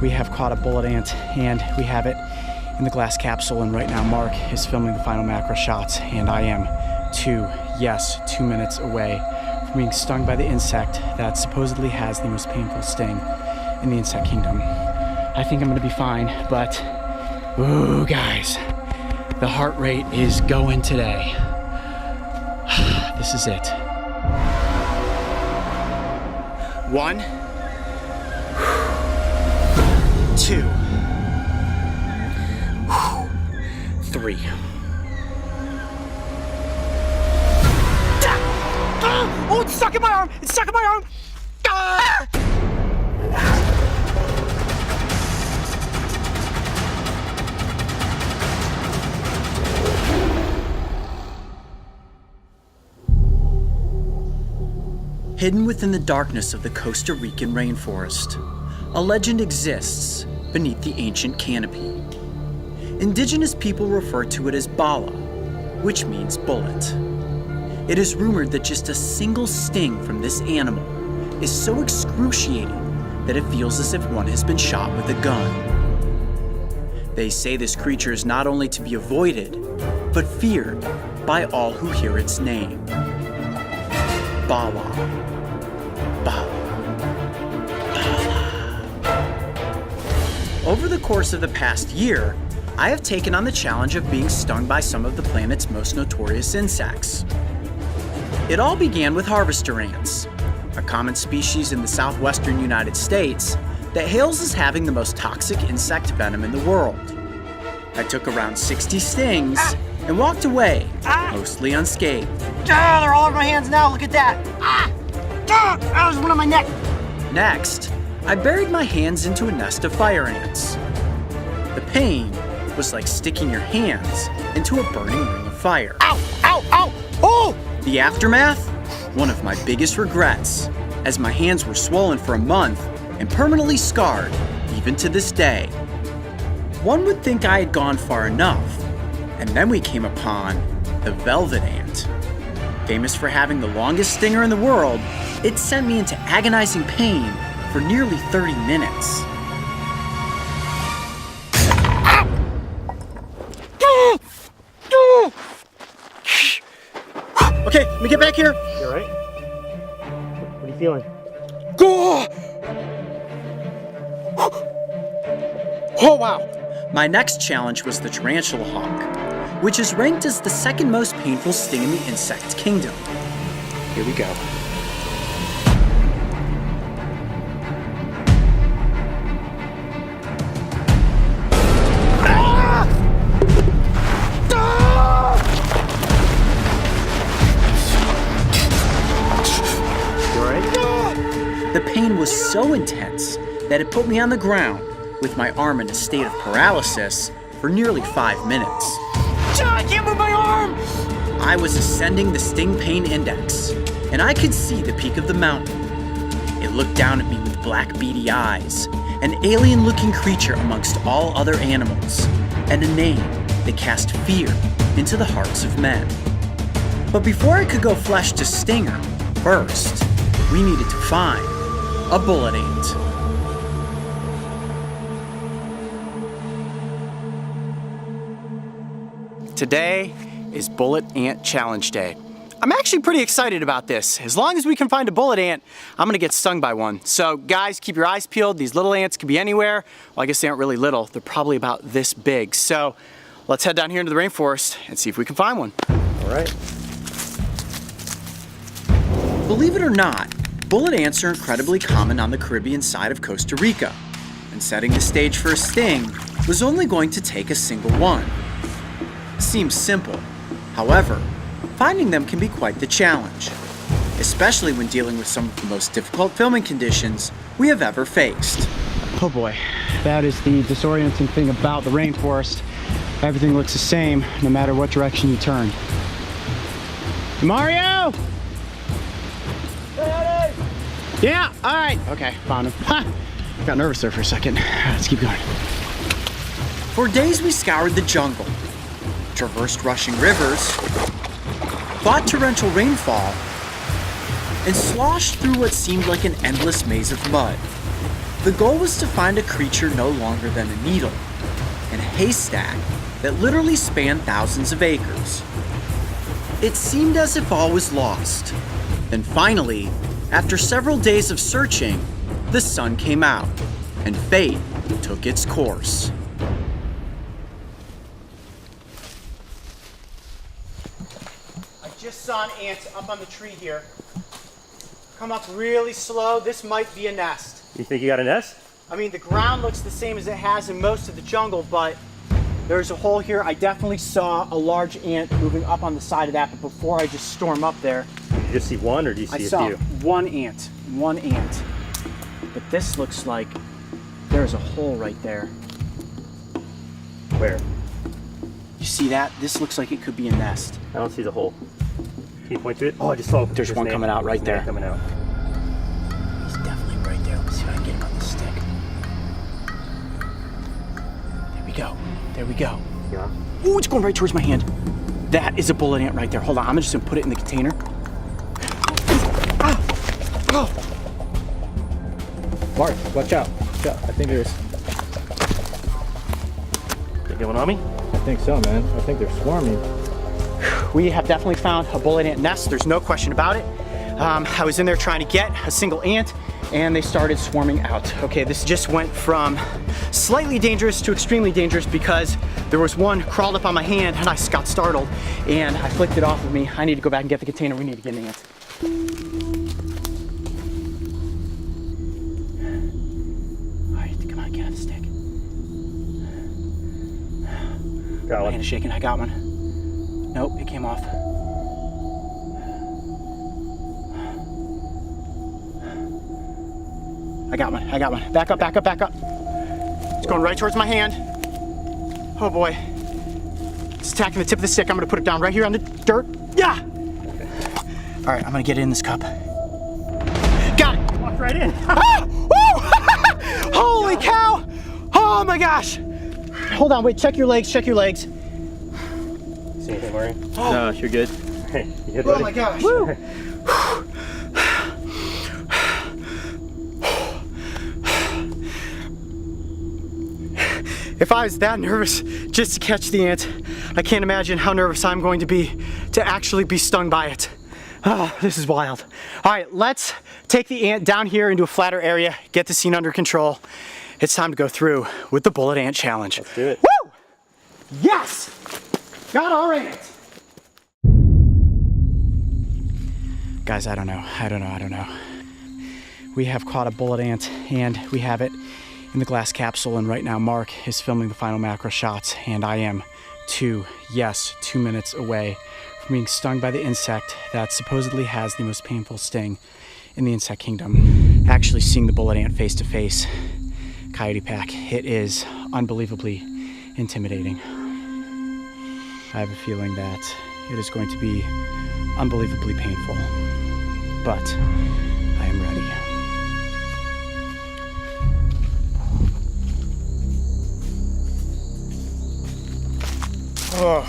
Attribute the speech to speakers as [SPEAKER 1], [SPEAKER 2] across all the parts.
[SPEAKER 1] we have caught a bullet ant and we have it in the glass capsule, and right now Mark is filming the final macro shots, and I am 2 minutes away from being stung by the insect that supposedly has the most painful sting in the insect kingdom. I think I'm gonna be fine, but ooh, guys, the heart rate is going today. This is it. 1, 2, 3. Oh, it's stuck in my arm! It's stuck in my arm! Ah!
[SPEAKER 2] Hidden within the darkness of the Costa Rican rainforest, a legend exists beneath the ancient canopy. Indigenous people refer to it as bala, which means bullet. It is rumored that just a single sting from this animal is so excruciating that it feels as if one has been shot with a gun. They say this creature is not only to be avoided, but feared by all who hear its name. Bala. Bala. Bala. Over the course of the past year, I have taken on the challenge of being stung by some of the planet's most notorious insects. It all began with harvester ants, a common species in the southwestern United States that hails as having the most toxic insect venom in the world. I took around 60 stings and walked away, mostly unscathed.
[SPEAKER 3] They're all over my hands now, look at that. That was one on my neck.
[SPEAKER 2] Next, I buried my hands into a nest of fire ants. The pain was like sticking your hands into a burning ring of fire.
[SPEAKER 3] Ow, ow, ow, oh!
[SPEAKER 2] The aftermath? One of my biggest regrets, as my hands were swollen for a month and permanently scarred, even to this day. One would think I had gone far enough, and then we came upon the velvet ant. Famous for having the longest stinger in the world, it sent me into agonizing pain for nearly 30 minutes.
[SPEAKER 3] Okay, let me get back here.
[SPEAKER 1] You all right? What are you feeling?
[SPEAKER 3] Oh, wow.
[SPEAKER 2] My next challenge was the tarantula hawk, which is ranked as the second most painful sting in the insect kingdom. Here we go. The pain was so intense that it put me on the ground with my arm in a state of paralysis for nearly 5 minutes.
[SPEAKER 3] I can't move my arm!
[SPEAKER 2] I was ascending the sting pain index, and I could see the peak of the mountain. It looked down at me with black beady eyes, an alien-looking creature amongst all other animals, and a name that cast fear into the hearts of men. But before I could go flesh to stinger, first, we needed to find a bullet ant. Today is Bullet Ant Challenge Day. I'm actually pretty excited about this. As long as we can find a bullet ant, I'm gonna get stung by one. So guys, keep your eyes peeled. These little ants could be anywhere. Well, I guess they aren't really little. They're probably about this big. So let's head down here into the rainforest and see if we can find one.
[SPEAKER 1] All right.
[SPEAKER 2] Believe it or not, bullet ants are incredibly common on the Caribbean side of Costa Rica, and setting the stage for a sting was only going to take a single one. Seems simple. However, finding them can be quite the challenge, especially when dealing with some of the most difficult filming conditions we have ever faced.
[SPEAKER 1] Oh boy, that is the disorienting thing about the rainforest. Everything looks the same no matter what direction you turn. Mario! Yeah, all right. Okay, found him. Ha! Got nervous there for a second. Let's keep going.
[SPEAKER 2] For days we scoured the jungle, traversed rushing rivers, fought torrential rainfall, and sloshed through what seemed like an endless maze of mud. The goal was to find a creature no longer than a needle in a haystack that literally spanned thousands of acres. It seemed as if all was lost. Then finally, after several days of searching, the sun came out and fate took its course.
[SPEAKER 3] I just saw an ant up on the tree here. Come up really slow. This might be a nest.
[SPEAKER 4] You think you got a nest?
[SPEAKER 3] I mean, the ground looks the same as it has in most of the jungle, but there's a hole here. I definitely saw a large ant moving up on the side of that, but before I just storm up there,
[SPEAKER 4] Did you just see one or do you see
[SPEAKER 3] I
[SPEAKER 4] a
[SPEAKER 3] saw
[SPEAKER 4] few?
[SPEAKER 3] one ant. But this looks like there's a hole right there.
[SPEAKER 4] Where?
[SPEAKER 3] You see that? This looks like it could be a nest.
[SPEAKER 4] I don't see the hole. Can you point to it? Oh, I just saw
[SPEAKER 3] There's
[SPEAKER 4] his
[SPEAKER 3] one
[SPEAKER 4] name.
[SPEAKER 3] coming out right
[SPEAKER 4] His name
[SPEAKER 3] there.
[SPEAKER 4] Coming out.
[SPEAKER 3] He's definitely right there. Let's see if I can get him on the stick. There we go. There we go.
[SPEAKER 4] Yeah.
[SPEAKER 3] Ooh, it's going right towards my hand. That is a bullet ant right there. Hold on, I'm just gonna put it in the container. Ah! Oh!
[SPEAKER 5] Mark, watch out. Watch out. I think there's.
[SPEAKER 4] You get one on me?
[SPEAKER 5] I think so, man. I think they're swarming.
[SPEAKER 3] We have definitely found a bullet ant nest. There's no question about it. I was in there trying to get a single ant and they started swarming out. Okay, this just went from slightly dangerous to extremely dangerous because there was one crawled up on my hand and I got startled and I flicked it off of me. I need to go back and get the container. We need to get an ant. All right, come on, get on the stick.
[SPEAKER 4] Got
[SPEAKER 3] My
[SPEAKER 4] one.
[SPEAKER 3] hand is shaking. I got one. Nope, it came off. I got one. Back up. It's going right towards my hand. Oh boy. It's attacking the tip of the stick. I'm gonna put it down right here on the dirt. Yeah! All right, I'm gonna get it in this cup. Got it!
[SPEAKER 4] Walk right in.
[SPEAKER 3] Ah! Woo! Holy cow! Oh my gosh! Hold on, wait, check your legs.
[SPEAKER 4] See anything, Mario?
[SPEAKER 5] No, you're good.
[SPEAKER 4] Hey, you good,
[SPEAKER 3] Oh
[SPEAKER 4] buddy?
[SPEAKER 3] my gosh! If I was that nervous just to catch the ant, I can't imagine how nervous I'm going to be to actually be stung by it. Oh, this is wild. All right, let's take the ant down here into a flatter area, get the scene under control. It's time to go through with the bullet ant challenge.
[SPEAKER 4] Let's do it.
[SPEAKER 3] Woo! Yes! Got our ant! Guys, I don't know. We have caught a bullet ant and we have it in the glass capsule, and right now Mark is filming the final macro shots and I am 2 minutes away from being stung by the insect that supposedly has the most painful sting in the insect kingdom. Actually seeing the bullet ant face to face, coyote pack, it is unbelievably intimidating. I have a feeling that it is going to be unbelievably painful, but I am ready. Oh,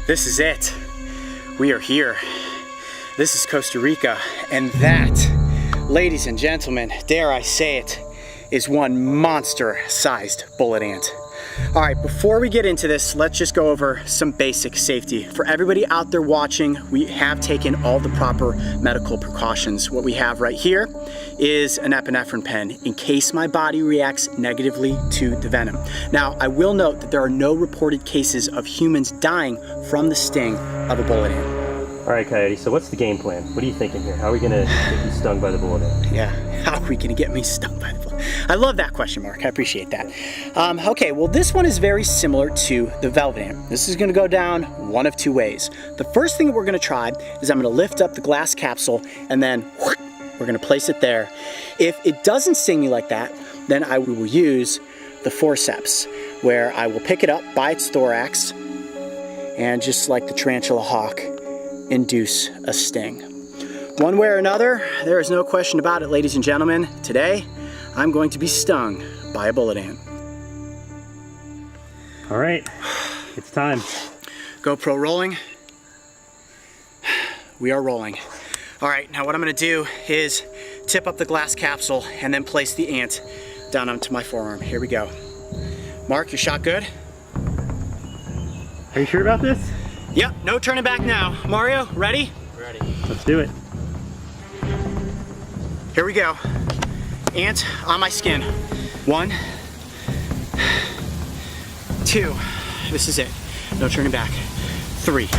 [SPEAKER 3] this is it. We are here. This is Costa Rica, and that, ladies and gentlemen, dare I say it, is one monster-sized bullet ant. All right, before we get into this, let's just go over some basic safety. For everybody out there watching, we have taken all the proper medical precautions. What we have right here is an epinephrine pen in case my body reacts negatively to the venom. Now, I will note that there are no reported cases of humans dying from the sting of a bullet ant.
[SPEAKER 4] All right, Coyote, so what's the game plan? What are you thinking here? How are we gonna get you stung by the bullet ant?
[SPEAKER 3] Yeah, how are we gonna get me stung by the bullet? I love that question, Mark. I appreciate that. Okay, well, this one is very similar to the velvet ant. This is gonna go down one of two ways. The first thing that we're gonna try is I'm gonna lift up the glass capsule and then we're gonna place it there. If it doesn't sting me like that, then I will use the forceps, where I will pick it up by its thorax and just like the tarantula hawk, induce a sting. One way or another, there is no question about it, ladies and gentlemen. Today, I'm going to be stung by a bullet ant.
[SPEAKER 4] All right, it's time.
[SPEAKER 3] GoPro rolling. We are rolling. All right, now what I'm gonna do is tip up the glass capsule, and then place the ant down onto my forearm. Here we go. Mark, your shot good?
[SPEAKER 4] Are you sure about this?
[SPEAKER 3] Yep, no turning back now. Mario, ready?
[SPEAKER 4] Ready. Let's do it.
[SPEAKER 3] Here we go. Ant on my skin. 1, 2, this is it. No turning back. 3.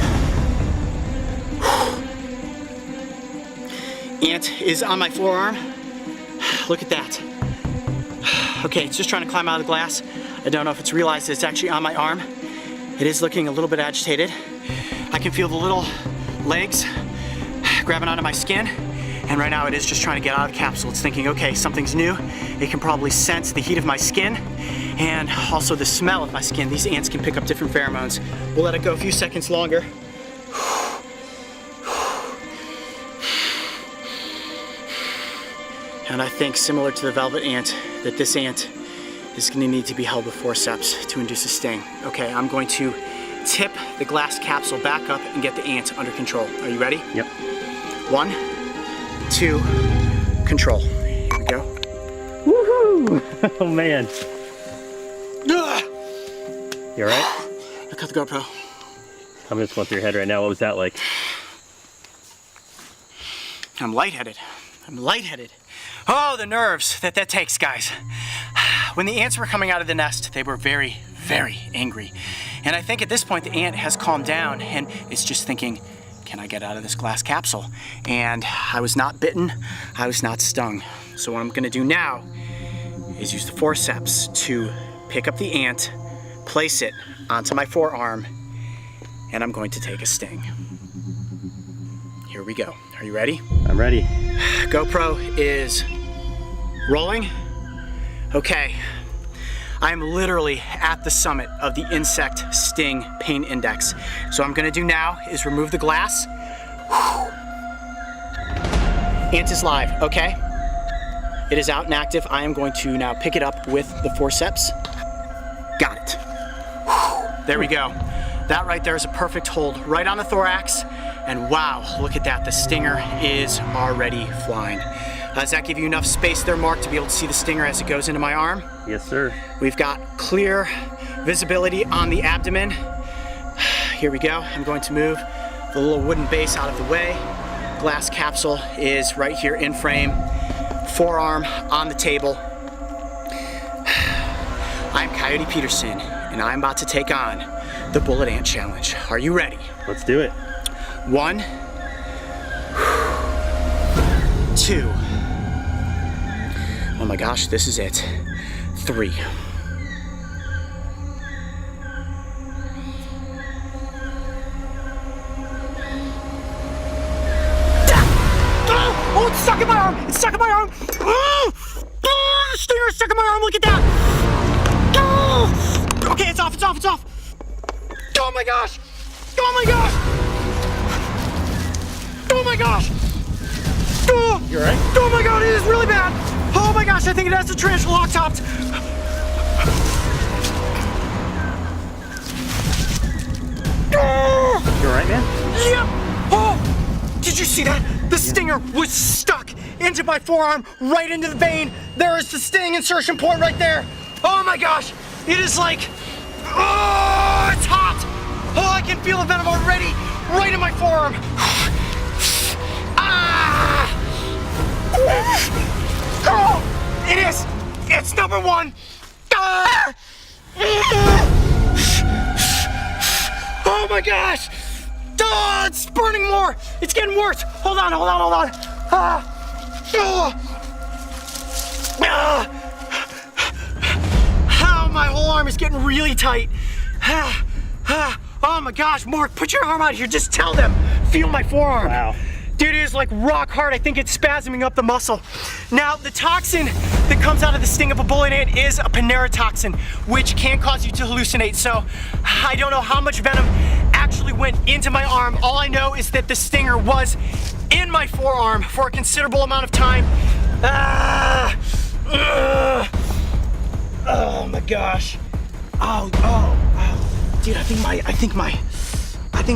[SPEAKER 3] Ant is on my forearm. Look at that. Okay, it's just trying to climb out of the glass. I don't know if it's realized that it's actually on my arm. It is looking a little bit agitated. I can feel the little legs grabbing onto my skin. And right now it is just trying to get out of the capsule. It's thinking, okay, something's new. It can probably sense the heat of my skin and also the smell of my skin. These ants can pick up different pheromones. We'll let it go a few seconds longer. And I think, similar to the velvet ant, that this ant is going to need to be held with forceps to induce a sting. Okay, I'm going to tip the glass capsule back up and get the ant under control. Are you ready?
[SPEAKER 4] Yep.
[SPEAKER 3] 1, 2, control. Here we go.
[SPEAKER 4] Woohoo! Oh man.
[SPEAKER 3] Ugh.
[SPEAKER 4] You alright?
[SPEAKER 3] I cut the GoPro.
[SPEAKER 4] I'm just going through your head right now. What was that like?
[SPEAKER 3] I'm lightheaded. I'm lightheaded. Oh, the nerves that takes, guys. When the ants were coming out of the nest, they were very, very angry. And I think at this point the ant has calmed down and it's just thinking, can I get out of this glass capsule? And I was not bitten, I was not stung. So what I'm gonna do now is use the forceps to pick up the ant, place it onto my forearm, and I'm going to take a sting. Here we go. Are you ready?
[SPEAKER 4] I'm ready.
[SPEAKER 3] GoPro is rolling. Okay. I am literally at the summit of the insect sting pain index. So what I'm gonna do now is remove the glass. Ant is live, okay? It is out and active. I am going to now pick it up with the forceps. Got it. There we go. That right there is a perfect hold right on the thorax. And wow, look at that. The stinger is already flying. Does that give you enough space there, Mark, to be able to see the stinger as it goes into my arm?
[SPEAKER 4] Yes, sir.
[SPEAKER 3] We've got clear visibility on the abdomen. Here we go. I'm going to move the little wooden base out of the way. Glass capsule is right here in frame. Forearm on the table. I'm Coyote Peterson, and I'm about to take on the Bullet Ant Challenge. Are you ready?
[SPEAKER 4] Let's do it.
[SPEAKER 3] 1, 2. Oh my gosh, this is it. 3. Oh, it's stuck in my arm! It's stuck in my arm! Oh, the stinger is stuck in my arm, look at that! Oh, okay, it's off, it's off, it's off! Oh my gosh! Oh my gosh! Oh my gosh! Oh,
[SPEAKER 4] You alright?
[SPEAKER 3] oh my god, it is really bad! Oh my gosh, I think it has the tarantula lock topped! Oh,
[SPEAKER 4] You alright, man?
[SPEAKER 3] yep! Oh! Did you see that? The stinger was stuck into my forearm, right into the vein. There is the sting insertion point right there. Oh my gosh! It is like, oh, it's hot! Oh, I can feel the venom already, right in my forearm. Ah! Oh, it is! It's number 1! Ah! Oh my gosh! Oh, it's burning more! It's getting worse! Hold on, hold on, hold on! Ah! Oh! Ah! Oh, my whole arm is getting really tight. Ah! Ah! Oh my gosh, Mark, put your arm out here. Just tell them. Feel my forearm.
[SPEAKER 4] Wow.
[SPEAKER 3] Dude, it is like rock hard. I think it's spasming up the muscle. Now, the toxin that comes out of the sting of a bullet ant is a panerotoxin, which can cause you to hallucinate. So, I don't know how much venom actually went into my arm. All I know is that the stinger was in my forearm for a considerable amount of time. Ah! Oh my gosh. Oh. Dude, I think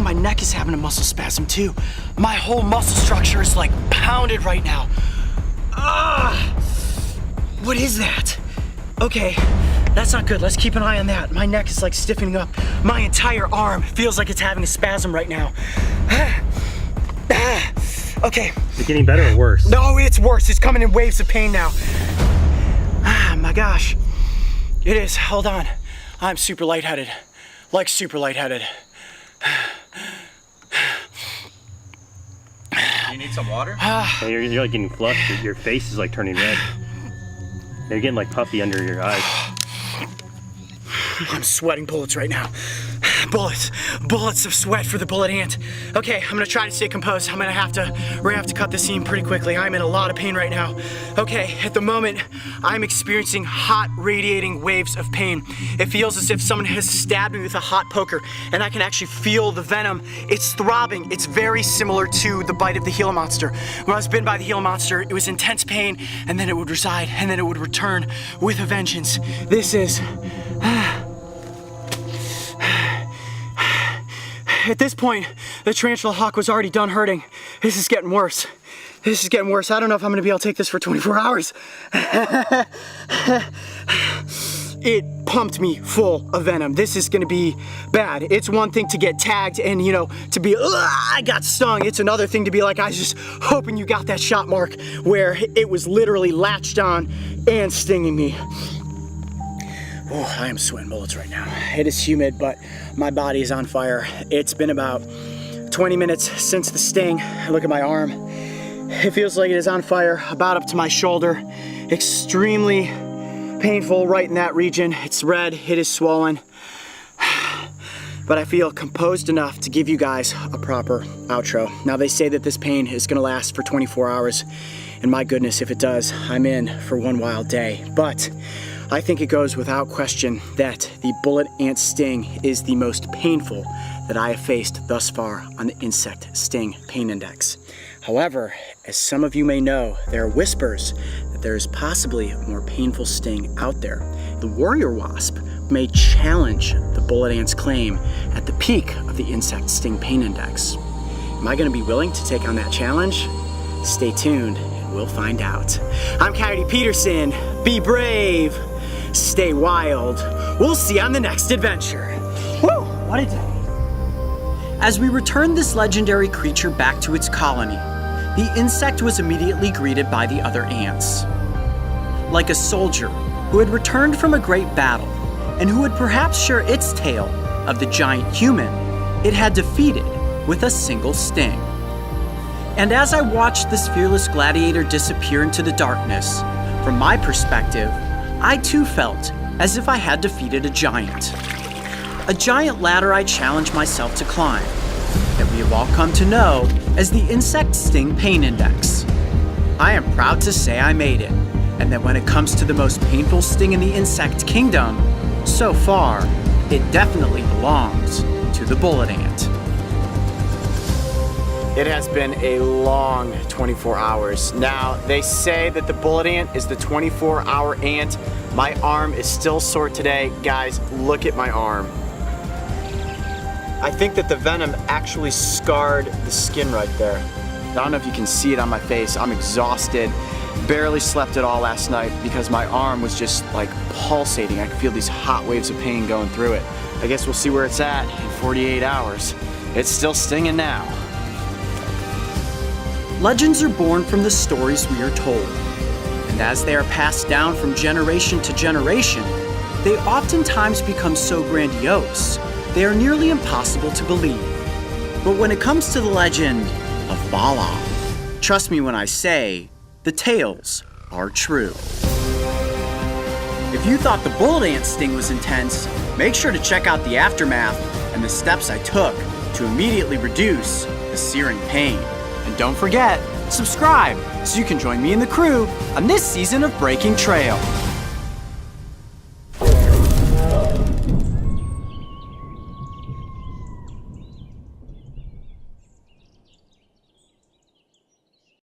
[SPEAKER 3] my neck is having a muscle spasm too. My whole muscle structure is like pounded right now. What is that? Okay, that's not good. Let's keep an eye on that. My neck is like stiffening up. My entire arm feels like it's having a spasm right now. Okay.
[SPEAKER 4] Is it getting better or worse?
[SPEAKER 3] No, it's worse. It's coming in waves of pain now. My gosh. It is. Hold on. I'm super lightheaded. Like super lightheaded.
[SPEAKER 5] You need some water?
[SPEAKER 4] Yeah, you're like getting flushed. Your face is like turning red. You're getting like puffy under your eyes.
[SPEAKER 3] I'm sweating bullets right now. Bullets of sweat for the bullet ant. Okay, I'm gonna try to stay composed. We're gonna have to cut this scene pretty quickly. I'm in a lot of pain right now. Okay, at the moment, I'm experiencing hot radiating waves of pain. It feels as if someone has stabbed me with a hot poker, and I can actually feel the venom. It's throbbing. It's very similar to the bite of the Gila monster. When I was bitten by the Gila monster, it was intense pain, and then it would reside, and then it would return with a vengeance. This is... At this point, the tarantula hawk was already done hurting. This is getting worse. This is getting worse. I don't know if I'm gonna be able to take this for 24 hours. It pumped me full of venom. This is gonna be bad. It's one thing to get tagged and, you know, to be, I got stung. It's another thing to be like, I was just hoping you got that shot, Mark, where it was literally latched on and stinging me. Oh, I am sweating bullets right now. It is humid, but my body is on fire. It's been about 20 minutes since the sting. Look at my arm. It feels like it is on fire, about up to my shoulder. Extremely painful right in that region. It's red, it is swollen. But I feel composed enough to give you guys a proper outro. Now they say that this pain is gonna last for 24 hours. And my goodness, if it does, I'm in for one wild day. But I think it goes without question that the bullet ant sting is the most painful that I have faced thus far on the insect sting pain index. However, as some of you may know, there are whispers that there is possibly a more painful sting out there. The warrior wasp may challenge the bullet ant's claim at the peak of the insect sting pain index. Am I going to be willing to take on that challenge? Stay tuned and we'll find out. I'm Coyote Peterson. Be brave. Stay wild. We'll see you on the next adventure. Woo! What a day.
[SPEAKER 2] As we returned this legendary creature back to its colony, the insect was immediately greeted by the other ants. Like a soldier who had returned from a great battle and who would perhaps share its tale of the giant human it had defeated with a single sting. And as I watched this fearless gladiator disappear into the darkness, from my perspective, I too felt as if I had defeated a giant. A giant ladder I challenged myself to climb, that we have all come to know as the insect sting pain index. I am proud to say I made it, and that when it comes to the most painful sting in the insect kingdom, so far, it definitely belongs to the bullet ant.
[SPEAKER 3] It has been a long 24 hours. Now, they say that the bullet ant is the 24-hour ant. My arm is still sore today. Guys, look at my arm. I think that the venom actually scarred the skin right there. I don't know if you can see it on my face. I'm exhausted. Barely slept at all last night because my arm was just like pulsating. I could feel these hot waves of pain going through it. I guess we'll see where it's at in 48 hours. It's still stinging now.
[SPEAKER 2] Legends are born from the stories we are told, and as they are passed down from generation to generation, they oftentimes become so grandiose, they are nearly impossible to believe. But when it comes to the legend of Bala, trust me when I say, the tales are true. If you thought the bullet ant sting was intense, make sure to check out the aftermath and the steps I took to immediately reduce the searing pain. And don't forget, subscribe so you can join me and the crew on this season of Breaking Trail.